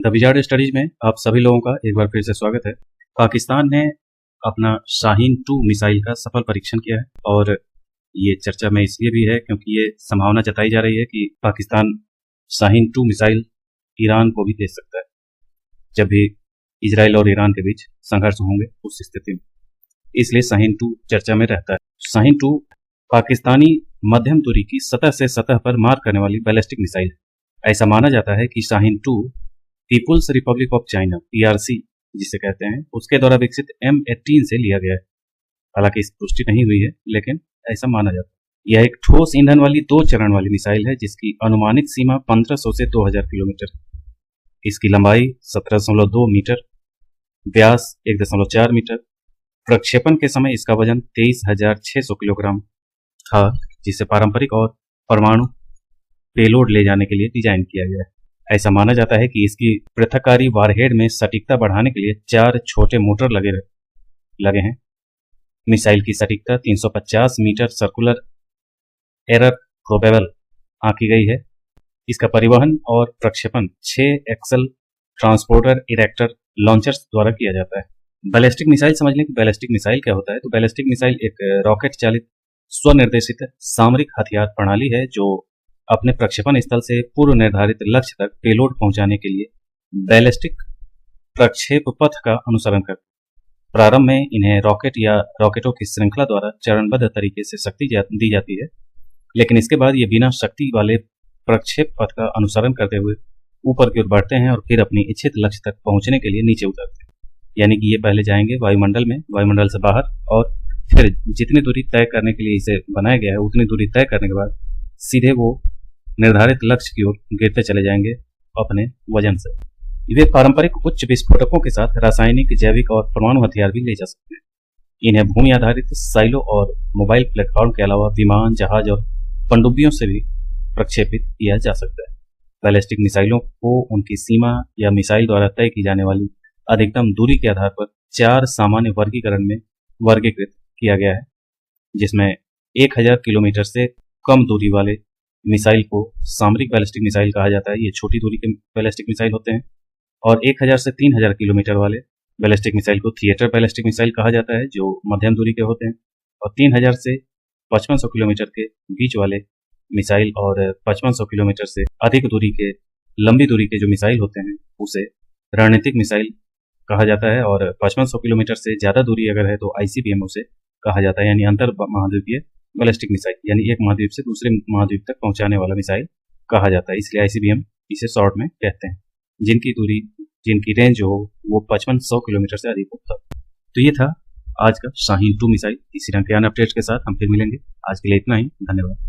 The wizard studies में आप सभी लोगों का एक बार फिर से स्वागत है। पाकिस्तान ने अपना शाहीन 2 मिसाइल का सफल परीक्षण किया है और ये चर्चा में इसलिए भी है क्योंकि ये संभावना जताई जा रही है कि पाकिस्तान शाहीन 2 मिसाइल ईरान को भी दे सकता है जब भी इजराइल और ईरान के बीच संघर्ष होंगे उस स्थिति में। इसलिए शाहीन 2 चर्चा में रहता है। शाहीन 2 पाकिस्तानी मध्यम दूरी की सतह से सतह पर मार करने वाली बैलिस्टिक मिसाइल है। ऐसा माना जाता है कि Shaheen 2 people's republic of China PRC जिसे कहते हैं उसके द्वारा विकसित M18 से लिया गया है। हालांकि इसकी पुष्टि नहीं हुई है लेकिन ऐसा माना जाता है। यह एक ठोस ईंधन वाली 2 चरण वाली मिसाइल है जिसकी अनुमानित सीमा 1500 से 2000 किलोमीटर। इसकी लंबाई 17.2 मीटर, व्यास 1.4 मीटर। प्रक्षेपण के समय इसका वजन 23,600 किलोग्राम था जिसे पारंपरिक और परमाणु पेलोड ले जाने के लिए डिजाइन किया गया है। ऐसा माना जाता है कि इसकी पृथककारी वारहेड में सटीकता बढ़ाने के लिए 4 छोटे मोटर लगे हैं। मिसाइल की सटीकता 350 मीटर सर्कुलर एरर प्रोबेबल आंकी गई है। इसका परिवहन और प्रक्षेपण 6 एक्सल ट्रांसपोर्टर इरेक्टर लॉन्चर्स द्वारा किया जाता है। बैलिस्टिक मिसाइल समझ लें कि बैलिस्टिक मिसाइल क्या होता है। तो बैलिस्टिक मिसाइल एक रॉकेट चालित स्वनिर्देशित सामरिक हथियार प्रणाली है जो अपने प्रक्षेपण स्थल से पूर्व निर्धारित लक्ष्य तक पेलोड पहुंचाने के लिए बैलिस्टिक प्रक्षेप पथ का अनुसरण करते हैं। प्रारंभ में इन्हें रॉकेट या रॉकेटों की श्रृंखला द्वारा चरणबद्ध तरीके से शक्ति दी जाती है, लेकिन इसके बाद ये बिना शक्ति वाले प्रक्षेप पथ का अनुसरण करते हुए ऊपर की ओर बढ़ते हैं और फिर अपनी इच्छित लक्ष्य तक पहुंचने के लिए नीचे उतरते हैं। यानी कि ये पहले जाएंगे वायुमंडल में, वायुमंडल से बाहर, और फिर जितनी दूरी तय करने के लिए इसे बनाया गया है उतनी दूरी तय करने के बाद सीधे वो निर्धारित लक्ष्य की ओर गिरते चले जाएंगे अपने वजन से। वे पारंपरिक उच्च विस्फोटकों के साथ रासायनिक, जैविक और परमाणु हथियार भी ले जा सकते हैं। इन्हें भूमि आधारित साइलो और मोबाइल प्लेटफॉर्म के अलावा विमान, जहाज और पनडुब्बियों से भी प्रक्षेपित किया जा सकता है। बैलिस्टिक मिसाइलों को उनकी सीमा या मिसाइल द्वारा तय की जाने वाली अधिकतम दूरी के आधार पर 4 सामान्य वर्गीकरण में वर्गीकृत किया गया है, जिसमें 1000 किलोमीटर से कम दूरी वाले मिसाइल को सामरिक बैलिस्टिक मिसाइल कहा जाता है। ये छोटी दूरी के बैलिस्टिक मिसाइल होते हैं। और 1000 से 3000 किलोमीटर वाले बैलिस्टिक मिसाइल को थिएटर बैलिस्टिक मिसाइल कहा जाता है जो मध्यम दूरी के होते हैं। और 3000 से 5500 किलोमीटर के बीच वाले मिसाइल और 5500 किलोमीटर से अधिक दूरी के लंबी दूरी के जो मिसाइल होते हैं उसे रणनीतिक मिसाइल कहा जाता है। और 5500 किलोमीटर से ज़्यादा दूरी अगर है तो ICBM उसे कहा जाता है, यानी अंतर महाद्वीपीय बैलिस्टिक मिसाइल, यानी एक महाद्वीप से दूसरे महाद्वीप तक पहुंचाने वाला मिसाइल कहा जाता है। इसलिए ICBM इसे शॉर्ट में कहते हैं, जिनकी रेंज हो वो 5500 किलोमीटर से अधिक हो। तो ये था आज का शाहीन 2 मिसाइल। इसी रंग के अन्य अपडेट्स के साथ हम फिर मिलेंगे। आज के लिए इतना ही। धन्यवाद।